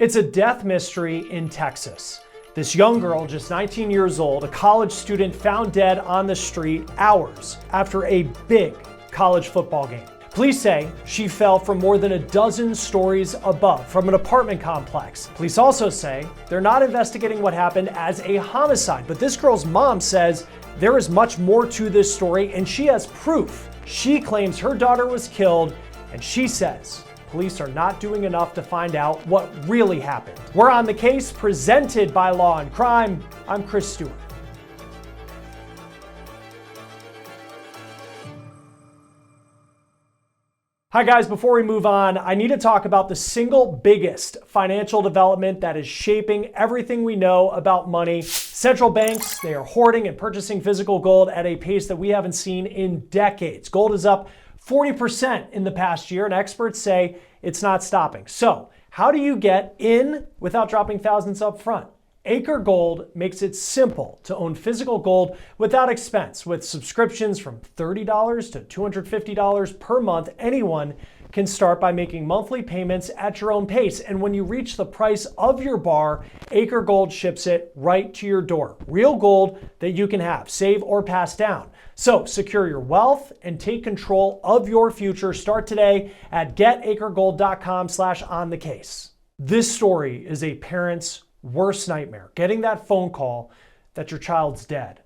It's a death mystery in Texas. This young girl, just 19 years old, a college student, found dead on the street hours after a big college football game. Police say she fell from more than a dozen stories above from an apartment complex. Police also say they're not investigating what happened as a homicide, but this girl's mom says there is much more to this story and she has proof. She claims her daughter was killed, and she says police are not doing enough to find out what really happened. We're on the case, presented by Law&Crime. I'm Stewart. Hi guys, before we move on, I need to talk about the single biggest financial development that is shaping everything we know about money. Central banks, they are hoarding and purchasing physical gold at a pace that we haven't seen in decades. Gold is up 40% in the past year, and experts say it's not stopping. So, how do you get in without dropping thousands up front? Acre Gold makes it simple to own physical gold without expense. With subscriptions from $30 to $250 per month, anyone can start by making monthly payments at your own pace. And when you reach the price of your bar, Acre Gold ships it right to your door. Real gold that you can have, save, or pass down. So secure your wealth and take control of your future. Start today at getacregold.com/onthecase. This story is a parent's worst nightmare, getting that phone call that your child's dead.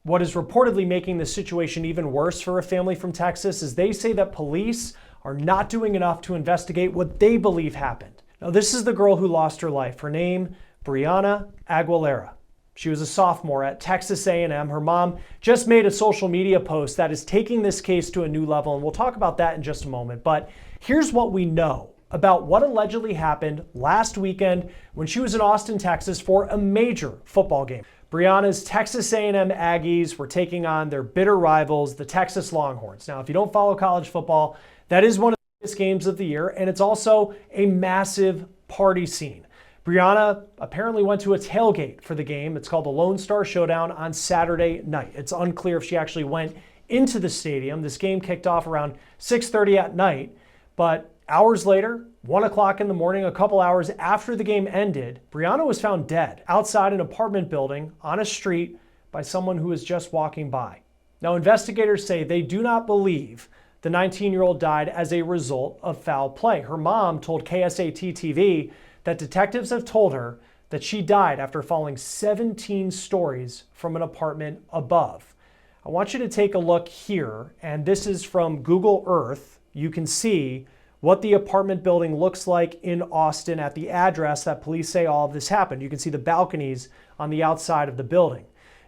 What is reportedly making the situation even worse for a family from Texas is they say that police are not doing enough to investigate what they believe happened. Now, this is the girl who lost her life. Her name, Brianna Aguilera. She was a sophomore at Texas A&M. Her mom just made a social media post that is taking this case to a new level, and we'll talk about that in just a moment. But here's what we know about what allegedly happened last weekend when she was in Austin, Texas for a major football game. Brianna's Texas A&M Aggies were taking on their bitter rivals, the Texas Longhorns. Now, if you don't follow college football, that is one of the biggest games of the year, and it's also a massive party scene. Brianna apparently went to a tailgate for the game. It's called the Lone Star Showdown on Saturday night. It's unclear if she actually went into the stadium. This game kicked off around 6:30 at night, but hours later, 1 o'clock in the morning, a couple hours after the game ended, Brianna was found dead outside an apartment building on a street by someone who was just walking by. Now, investigators say they do not believe the 19-year-old died as a result of foul play. Her mom told KSAT-TV that detectives have told her that she died after falling 17 stories from an apartment above. I want you to take a look here, and this is from Google Earth. You can see what the apartment building looks like in Austin at the address that police say all of this happened. You can see the balconies on the outside of the building.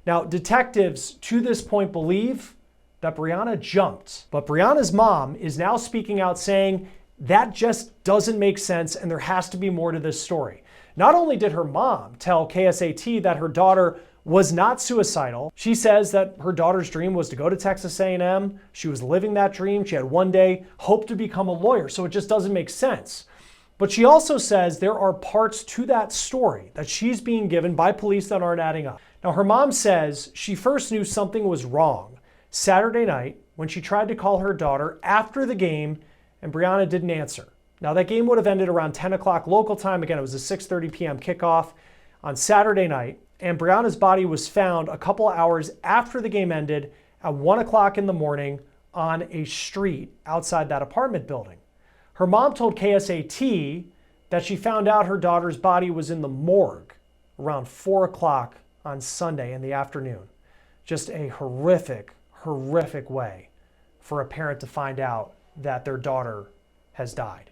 Now, detectives to this point believe that Brianna jumped, but Brianna's mom is now speaking out saying that just doesn't make sense and there has to be more to this story. Not only did her mom tell KSAT that her daughter was not suicidal, she says that her daughter's dream was to go to Texas A&M. She was living that dream. She had one day hoped to become a lawyer, so it just doesn't make sense. But she also says there are parts to that story that she's being given by police that aren't adding up. Now, her mom says she first knew something was wrong Saturday night when she tried to call her daughter after the game and Brianna didn't answer. Now, that game would have ended around 10 o'clock local time. Again, it was a 6:30 p.m. kickoff on Saturday night. And Brianna's body was found a couple hours after the game ended at 1 o'clock in the morning on a street outside that apartment building. Her mom told KSAT that she found out her daughter's body was in the morgue around 4 o'clock on Sunday in the afternoon. Just a horrific way for a parent to find out that their daughter has died.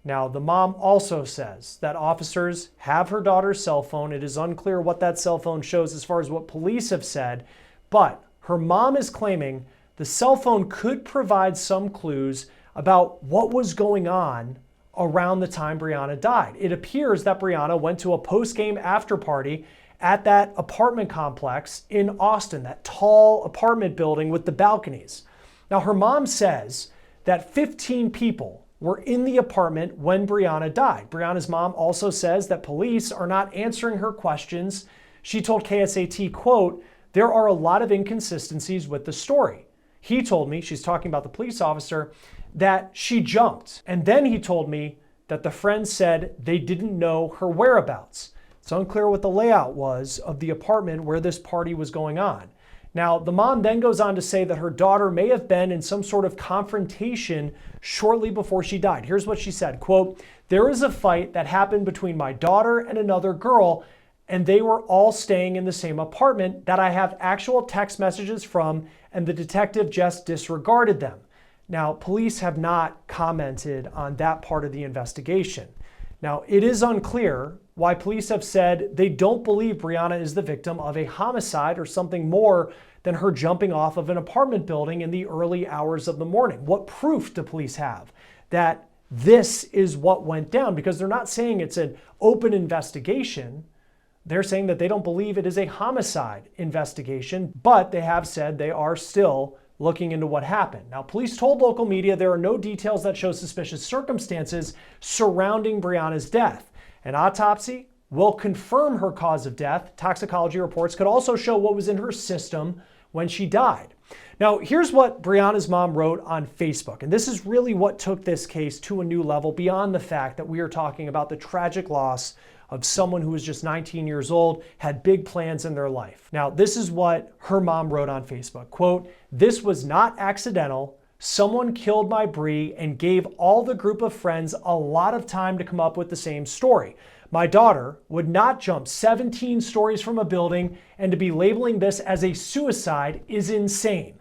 Now, the mom also says that officers have her daughter's cell phone. It is unclear what that cell phone shows as far as what police have said, but her mom is claiming the cell phone could provide some clues about what was going on around the time Brianna died. It appears that Brianna went to a post-game after party at that apartment complex in Austin, that tall apartment building with the balconies. Now, her mom says that 15 people were in the apartment when Brianna died. Brianna's mom also says that police are not answering her questions. She told KSAT, quote, "There are a lot of inconsistencies with the story. He told me," she's talking about the police officer, "that she jumped. And then he told me that the friends said they didn't know her whereabouts. It's unclear what the layout was of the apartment where this party was going on. Now, the mom then goes on to say that her daughter may have been in some sort of confrontation shortly before she died. Here's what she said, quote, "There is a fight that happened between my daughter and another girl, and they were all staying in the same apartment that I have actual text messages from, and the detective just disregarded them." Now, police have not commented on that part of the investigation. Now, it is unclear why police have said they don't believe Brianna is the victim of a homicide or something more than her jumping off of an apartment building in the early hours of the morning. What proof do police have that this is what went down? Because they're not saying it's an open investigation. They're saying that they don't believe it is a homicide investigation, but they have said they are still looking into what happened. Now, police told local media there are no details that show suspicious circumstances surrounding Brianna's death. An autopsy will confirm her cause of death. Toxicology reports could also show what was in her system when she died. Now, here's what Brianna's mom wrote on Facebook, and this is really what took this case to a new level beyond the fact that we are talking about the tragic loss of someone who was just 19 years old, had big plans in their life. Now, this is what her mom wrote on Facebook, quote, "This was not accidental. Someone killed my Bree and gave all the group of friends a lot of time to come up with the same story. My daughter would not jump 17 stories from a building, and to be labeling this as a suicide is insane.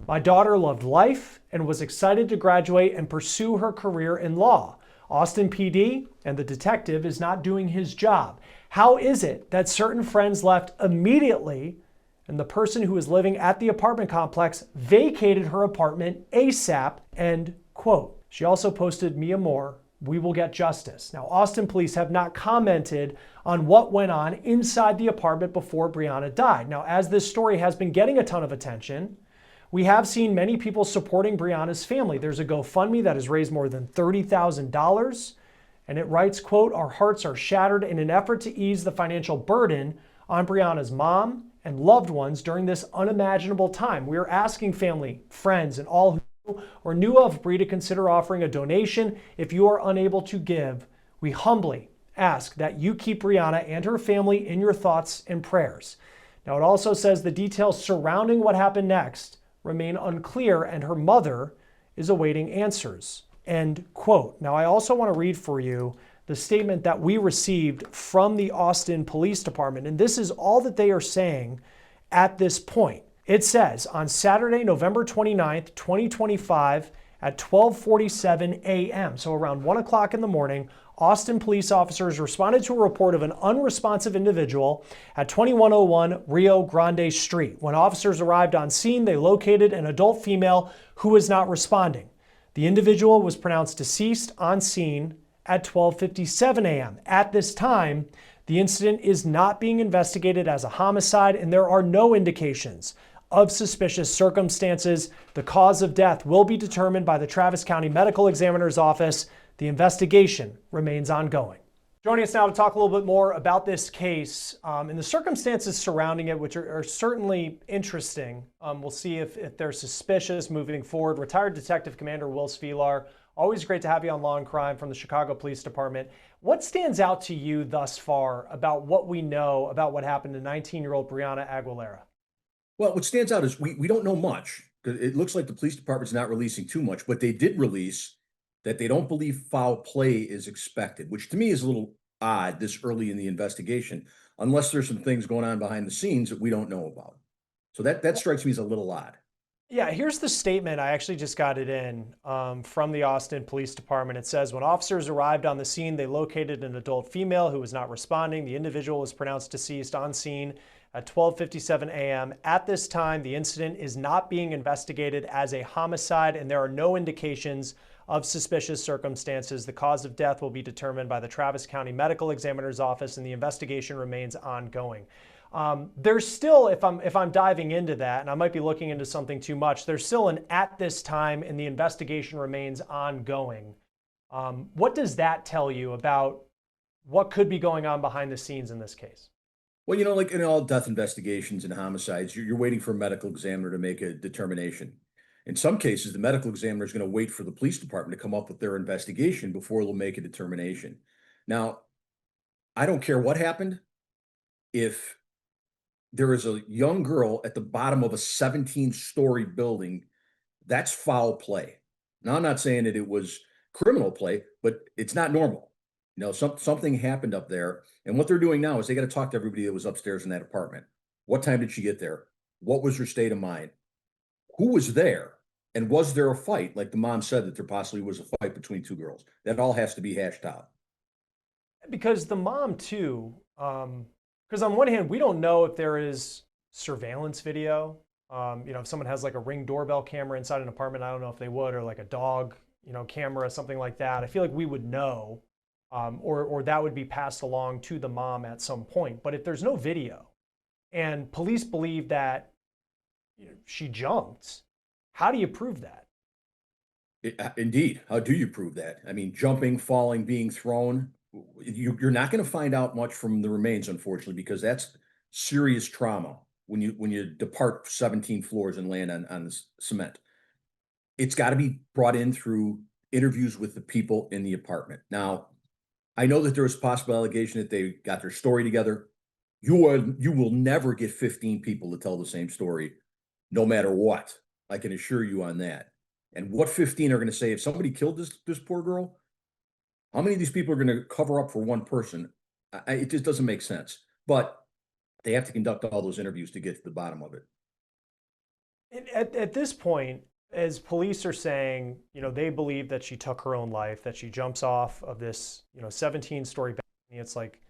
My daughter loved life and was excited to graduate and pursue her career in law. Austin PD and the detective is not doing his job. How is it that certain friends left immediately and the person who was living at the apartment complex vacated her apartment ASAP?" End quote. She also posted, "Mi amor, we will get justice." Now, Austin police have not commented on what went on inside the apartment before Brianna died. Now, as this story has been getting a ton of attention, we have seen many people supporting Brianna's family. There's a GoFundMe that has raised more than $30,000, and it writes, quote, "Our hearts are shattered in an effort to ease the financial burden on Brianna's mom and loved ones during this unimaginable time. We are asking family, friends, and all who or knew of Bree to consider offering a donation. If you are unable to give, we humbly ask that you keep Brianna and her family in your thoughts and prayers." Now, it also says the details surrounding what happened next remain unclear, and her mother is awaiting answers. End quote. Now, I also want to read for you the statement that we received from the Austin Police Department, and this is all that they are saying at this point. It says, on Saturday, November 29th, 2025, at 12:47 a.m., so around 1 o'clock in the morning, Austin police officers responded to a report of an unresponsive individual at 2101 Rio Grande Street. When officers arrived on scene, they located an adult female who was not responding. The individual was pronounced deceased on scene at 12:57 a.m. At this time, the incident is not being investigated as a homicide, and there are no indications of suspicious circumstances. The cause of death will be determined by the Travis County Medical Examiner's Office. The investigation remains ongoing. Joining us now to talk a little bit more about this case and the circumstances surrounding it, which are certainly interesting. We'll see if they're suspicious moving forward. Retired Detective Commander Will Svilar, always great to have you on Law and Crime from the Chicago Police Department. What stands out to you thus far about what we know about what happened to 19-year-old Brianna Aguilera? Well, what stands out is we don't know much. It looks like the police department's not releasing too much, but they did release that they don't believe foul play is expected, which to me is a little odd this early in the investigation, unless there's some things going on behind the scenes that we don't know about. So that strikes me as a little odd. Yeah, here's the statement. I actually just got it in from the Austin Police Department. It says, when officers arrived on the scene, they located an adult female who was not responding. The individual was pronounced deceased on scene at 12:57 a.m. At this time, the incident is not being investigated as a homicide, and there are no indications of suspicious circumstances. The cause of death will be determined by the Travis County Medical Examiner's Office, and the investigation remains ongoing. There's still, if I'm diving into that, and I might be looking into something too much, there's still an "at this time" and the investigation remains ongoing. What does that tell you about what could be going on behind the scenes in this case? Well, like in all death investigations and homicides, you're waiting for a medical examiner to make a determination. In some cases, the medical examiner is going to wait for the police department to come up with their investigation before they'll make a determination. Now, I don't care what happened. If there is a young girl at the bottom of a 17-story building, that's foul play. Now, I'm not saying that it was criminal play, but it's not normal. Something happened up there. And what they're doing now is they got to talk to everybody that was upstairs in that apartment. What time did she get there? What was her state of mind? Who was there? And was there a fight? Like the mom said, that there possibly was a fight between two girls. That all has to be hashed out. Because the mom too, because on one hand, we don't know if there is surveillance video. If someone has like a Ring doorbell camera inside an apartment, I don't know if they would, or like a dog, camera, something like that. I feel like we would know, or that would be passed along to the mom at some point. But if there's no video, and police believe that she jumped, how do you prove that? Indeed. How do you prove that? I mean, jumping, falling, being thrown, you're not going to find out much from the remains, unfortunately, because that's serious trauma when you depart 17 floors and land on the cement. It's got to be brought in through interviews with the people in the apartment. Now, I know that there was possible allegation that they got their story together. You will never get 15 people to tell the same story, no matter what. I can assure you on that. And what 15 are going to say if somebody killed this poor girl? How many of these people are going to cover up for one person? It just doesn't make sense. But they have to conduct all those interviews to get to the bottom of it. At this point, as police are saying, they believe that she took her own life, that she jumps off of this, 17-story balcony. It's like,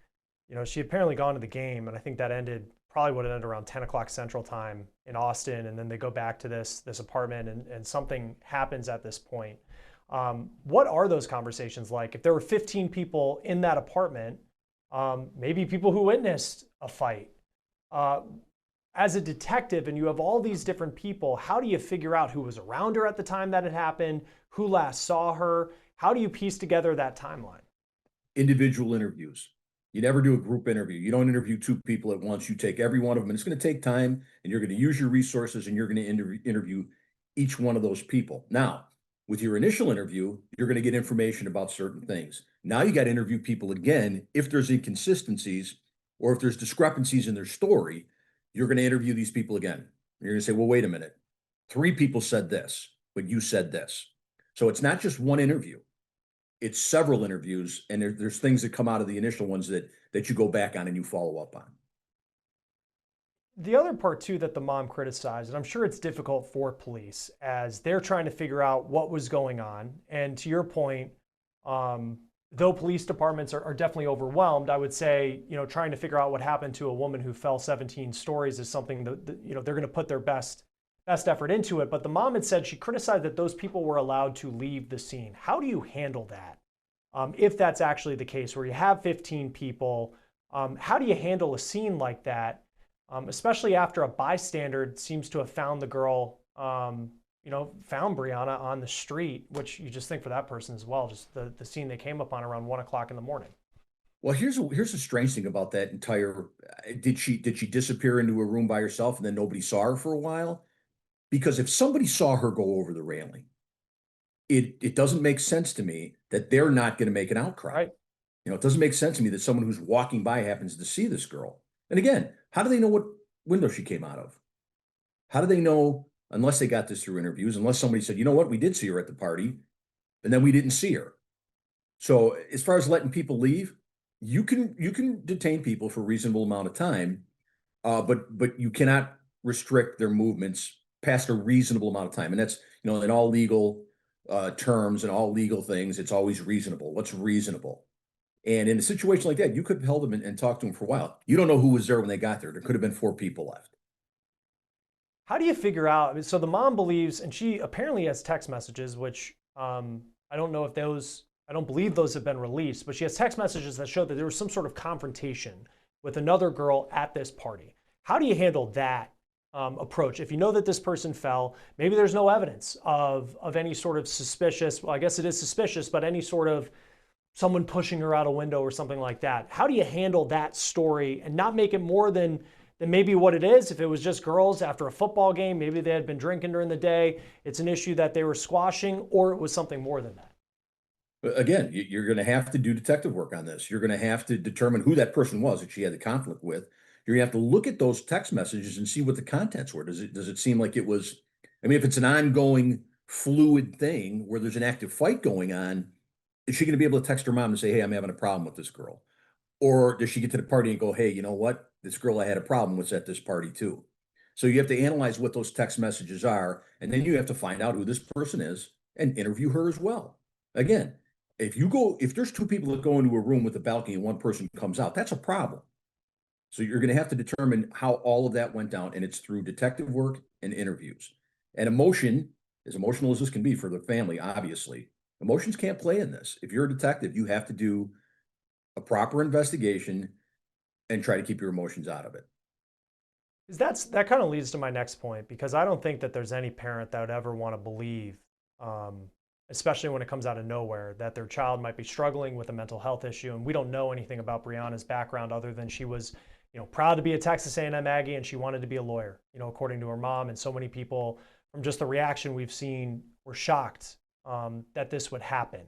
she had apparently gone to the game, and I think that probably would have ended around 10 o'clock Central Time in Austin, and then they go back to this apartment, and something happens at this point. What are those conversations like? If there were 15 people in that apartment, maybe people who witnessed a fight, as a detective, and you have all these different people, how do you figure out who was around her at the time that it happened, who last saw her? How do you piece together that timeline? Individual interviews. You never do a group interview. You don't interview two people at once. You take every one of them, and it's going to take time, and you're going to use your resources, and you're going to interview each one of those people. Now, with your initial interview, you're going to get information about certain things. Now you got to interview people again if there's inconsistencies or if there's discrepancies in their story. You're going to interview these people again. You're going to say, well, wait a minute. 3 people said this, but you said this. So it's not just one interview. It's several interviews, and there's things that come out of the initial ones that you go back on and you follow up on. The other part too that the mom criticized, and I'm sure it's difficult for police as they're trying to figure out what was going on. And to your point, though police departments are definitely overwhelmed, I would say, trying to figure out what happened to a woman who fell 17 stories is something that they're going to put their best effort into it. But the mom had said she criticized that those people were allowed to leave the scene. How do you handle that? If that's actually the case, where you have 15 people, how do you handle a scene like that? Especially after a bystander seems to have found the girl, found Brianna on the street, which you just think for that person as well, just the scene they came upon around 1 o'clock in the morning. Well, here's the strange thing about that entire, did she disappear into a room by herself and then nobody saw her for a while? Because if somebody saw her go over the railing, it doesn't make sense to me that they're not going to make an outcry. Right. It doesn't make sense to me that someone who's walking by happens to see this girl. And again, how do they know what window she came out of? How do they know, unless they got this through interviews, unless somebody said, you know what, we did see her at the party, and then we didn't see her. So as far as letting people leave, you can detain people for a reasonable amount of time, but you cannot restrict their movements past a reasonable amount of time. And that's, in all legal terms and all legal things, it's always reasonable. What's reasonable? And in a situation like that, you could have held them and talked to them for a while. You don't know who was there when they got there. There could have been 4 people left. How do you figure out? So the mom believes, and she apparently has text messages, which I don't know if I don't believe those have been released, but she has text messages that show that there was some sort of confrontation with another girl at this party. How do you handle that approach? If you know that this person fell, maybe there's no evidence of any sort of suspicious, well, I guess it is suspicious, but any sort of someone pushing her out a window or something like that. How do you handle that story and not make it more than then maybe what it is, if it was just girls after a football game, maybe they had been drinking during the day, it's an issue that they were squashing, or it was something more than that. But again, you're going to have to do detective work on this. You're going to have to determine who that person was that she had the conflict with. You're going to have to look at those text messages and see what the contents were. Does it seem like it was? I mean, if it's an ongoing fluid thing where there's an active fight going on, is she going to be able to text her mom and say, "Hey, I'm having a problem with this girl," or does she get to the party and go, "Hey, you know what? This girl I had a problem with at this party too." So you have to analyze what those text messages are, and then you have to find out who this person is and interview her as well. Again, if there's two people that go into a room with a balcony and one person comes out, that's a problem. So you're going to have to determine how all of that went down, and it's through detective work and interviews. And emotion, as emotional as this can be for the family, obviously, emotions can't play in this. If you're a detective, you have to do a proper investigation and try to keep your emotions out of it. That kind of leads to my next point, because I don't think that there's any parent that would ever want to believe, especially when it comes out of nowhere, that their child might be struggling with a mental health issue. And we don't know anything about Brianna's background other than she was, proud to be a Texas A&M Aggie, and she wanted to be a lawyer, according to her mom. And so many people, from just the reaction we've seen, were shocked that this would happen.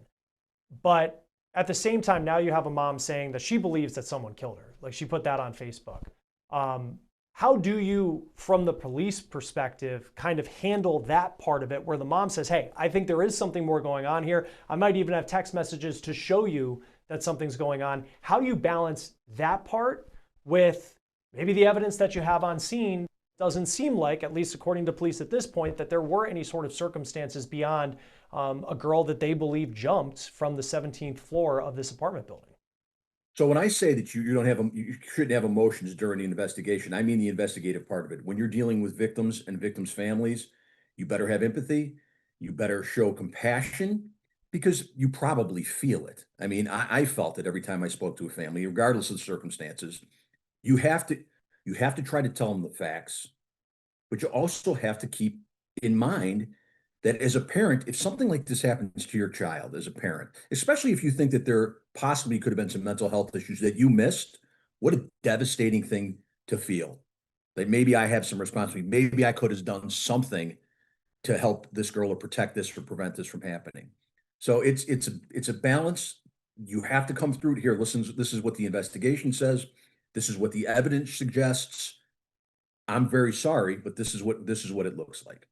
But at the same time, now you have a mom saying that she believes that someone killed her. Like, she put that on Facebook. How do you, from the police perspective, kind of handle that part of it where the mom says, "Hey, I think there is something more going on here. I might even have text messages to show you that something's going on." How do you balance that part with maybe the evidence that you have on scene? Doesn't seem like, at least according to police at this point, that there were any sort of circumstances beyond a girl that they believe jumped from the 17th floor of this apartment building. So when I say that you shouldn't have emotions during the investigation, I mean the investigative part of it. When you're dealing with victims and victims' families, you better have empathy. You better show compassion because you probably feel it. I mean, I felt it every time I spoke to a family, regardless of the circumstances. You have to you have to try to tell them the facts, but you also have to keep in mind that as a parent, if something like this happens to your child as a parent, especially if you think that there possibly could have been some mental health issues that you missed, what a devastating thing to feel. That maybe I have some responsibility. Maybe I could have done something to help this girl or protect this or prevent this from happening. So it's a balance. You have to come through here. Listen, this is what the investigation says. This is what the evidence suggests. I'm very sorry, but this is what it looks like.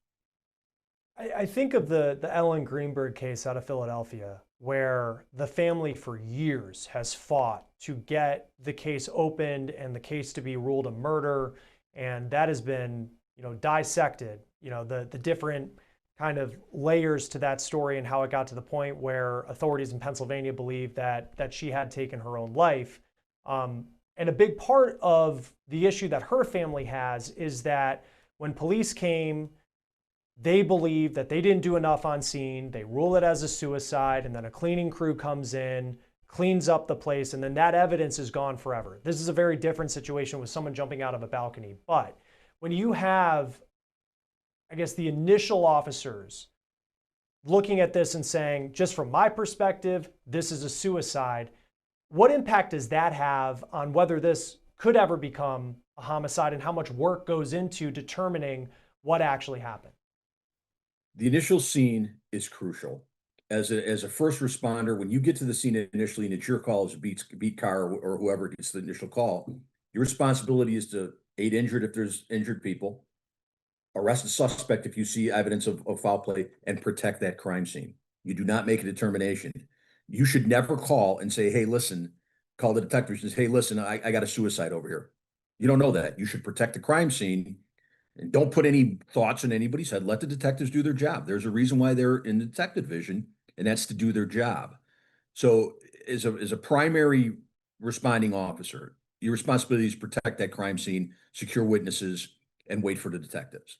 I think of the Ellen Greenberg case out of Philadelphia, where the family for years has fought to get the case opened and the case to be ruled a murder. And that has been, dissected, the different kind of layers to that story and how it got to the point where authorities in Pennsylvania believe that she had taken her own life. And a big part of the issue that her family has is that when police came, they believe that they didn't do enough on scene. They rule it as a suicide, and then a cleaning crew comes in, cleans up the place, and then that evidence is gone forever. This is a very different situation with someone jumping out of a balcony. But when you have, I guess, the initial officers looking at this and saying, just from my perspective, this is a suicide, what impact does that have on whether this could ever become a homicide and how much work goes into determining what actually happened? The initial scene is crucial. As a first responder, when you get to the scene initially and it's your call as a beat car or whoever gets the initial call, your responsibility is to aid injured if there's injured people, arrest the suspect if you see evidence of foul play, and protect that crime scene. You do not make a determination. You should never call and say, "Hey, listen," call the detectives and say, "Hey, listen, I got a suicide over here." You don't know that. You should protect the crime scene and don't put any thoughts in anybody's head. Let the detectives do their job. There's a reason why they're in the detective division, and that's to do their job. So as a primary responding officer, your responsibility is to protect that crime scene, secure witnesses, and wait for the detectives.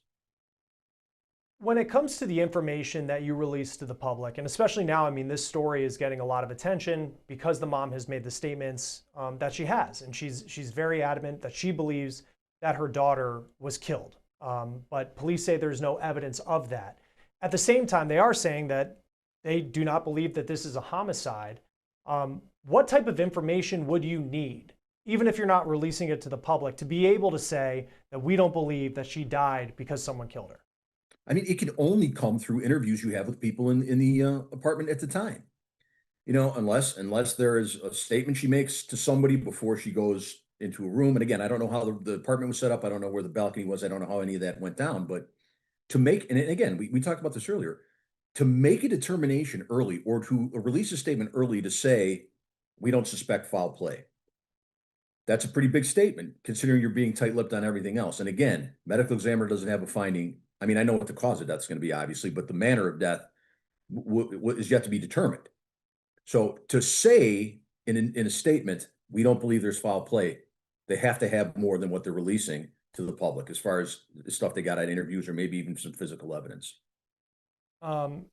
When it comes to the information that you release to the public, and especially now, I mean, this story is getting a lot of attention because the mom has made the statements that she has, and she's very adamant that she believes that her daughter was killed. But police say there's no evidence of that. At the same time, they are saying that they do not believe that this is a homicide. What type of information would you need even if you're not releasing it to the public, to be able to say that we don't believe that she died because someone killed her? I mean, it can only come through interviews you have with people in the apartment at the time. Unless there is a statement she makes to somebody before she goes into a room. And again, I don't know how the apartment was set up. I don't know where the balcony was. I don't know how any of that went down. But to make, and again, we talked about this earlier, to make a determination early or to release a statement early to say, we don't suspect foul play. That's a pretty big statement considering you're being tight-lipped on everything else. And again, medical examiner doesn't have a finding. I mean, I know what the cause of death is going to be, obviously, but the manner of death is yet to be determined. So to say in a statement, we don't believe there's foul play, they have to have more than what they're releasing to the public as far as the stuff they got at interviews or maybe even some physical evidence.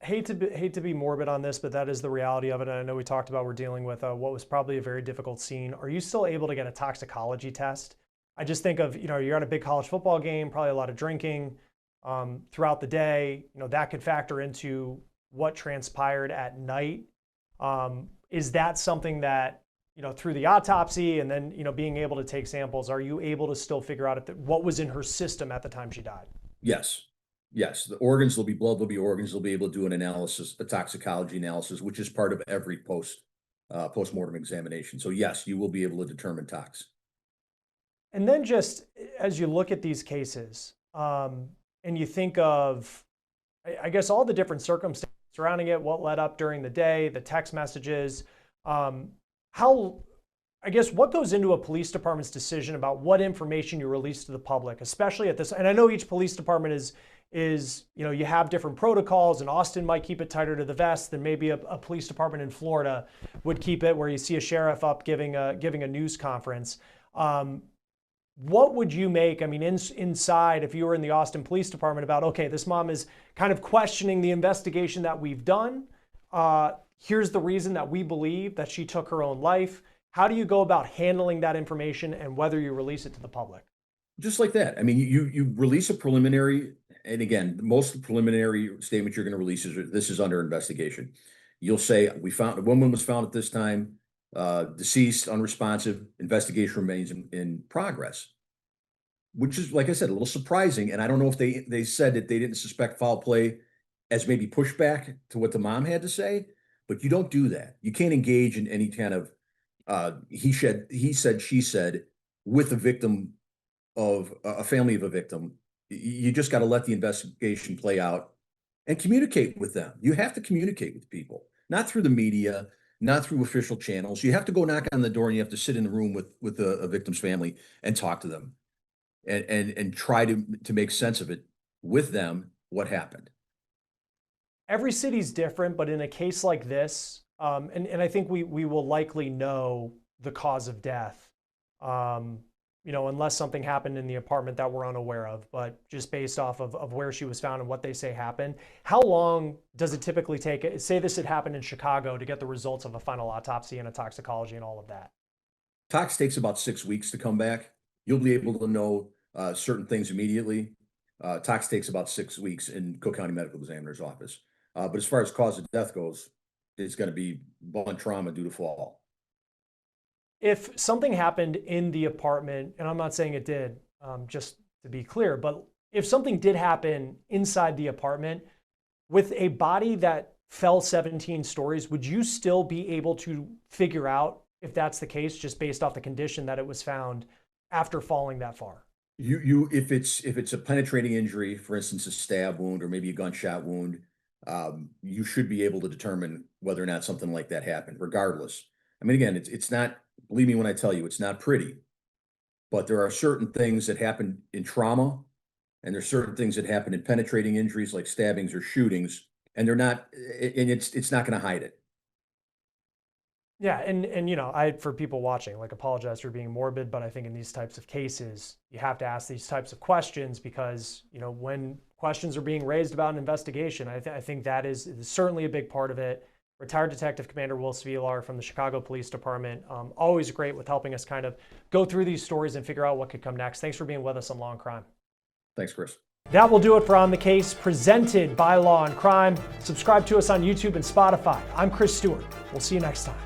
Hate to be morbid on this, but that is the reality of it. And I know we talked about we're dealing with what was probably a very difficult scene. Are you still able to get a toxicology test? I just think of, you're at a big college football game, probably a lot of drinking throughout the day. That could factor into what transpired at night. Is that something that, through the autopsy and then, being able to take samples, are you able to still figure out what was in her system at the time she died? Yes. Yes. The organs, there'll be blood, there'll be organs, they'll be able to do an analysis, a toxicology analysis, which is part of every postmortem examination. So yes, you will be able to determine tox. And then just as you look at these cases, and you think of, I guess, all the different circumstances surrounding it, what led up during the day, the text messages, what goes into a police department's decision about what information you release to the public, especially at this, and I know each police department is you have different protocols, and Austin might keep it tighter to the vest than maybe a police department in Florida would keep it, where you see a sheriff up giving a news conference. What would you make, inside, if you were in the Austin Police Department, about, okay, this mom is kind of questioning the investigation that we've done. Here's the reason that we believe that she took her own life. How do you go about handling that information and whether you release it to the public? Just like that. I mean, you release a preliminary, and again, most of the preliminary statements you're going to release is this is under investigation. You'll say, we found a woman was found at this time, deceased, unresponsive, investigation remains in progress, which is, like I said, a little surprising. And I don't know if they said that they didn't suspect foul play as maybe pushback to what the mom had to say, but you don't do that. You can't engage in any kind of he said, she said with a victim of a family of a victim. You just got to let the investigation play out and communicate with them. You have to communicate with people, not through the media, not through official channels. You have to go knock on the door, and you have to sit in the room with a victim's family and talk to them and try to make sense of it with them, what happened. Every city's different, but in a case like this, and I think we will likely know the cause of death, unless something happened in the apartment that we're unaware of, but just based off of where she was found and what they say happened. How long does it typically take, say this had happened in Chicago, to get the results of a final autopsy and a toxicology and all of that? Tox takes about 6 weeks to come back. You'll be able to know certain things immediately. Tox takes about 6 weeks in Cook County Medical Examiner's office. But as far as cause of death goes, it's going to be blunt trauma due to fall. If something happened in the apartment, and I'm not saying it did, just to be clear, but if something did happen inside the apartment with a body that fell 17 stories, would you still be able to figure out if that's the case, just based off the condition that it was found after falling that far? If it's a penetrating injury, for instance, a stab wound or maybe a gunshot wound, you should be able to determine whether or not something like that happened, regardless. I mean, again, it's not, believe me when I tell you, it's not pretty, but there are certain things that happen in trauma, and there's certain things that happen in penetrating injuries like stabbings or shootings, and they're not, and it's not going to hide it. Yeah, and I, for people watching, apologize for being morbid, but I think in these types of cases, you have to ask these types of questions because, when questions are being raised about an investigation, I think that is certainly a big part of it. Retired Detective Commander Will Svilar from the Chicago Police Department, always great with helping us kind of go through these stories and figure out what could come next. Thanks for being with us on Law and Crime. Thanks, Chris. That will do it for On the Case, presented by Law and Crime. Subscribe to us on YouTube and Spotify. I'm Chris Stewart. We'll see you next time.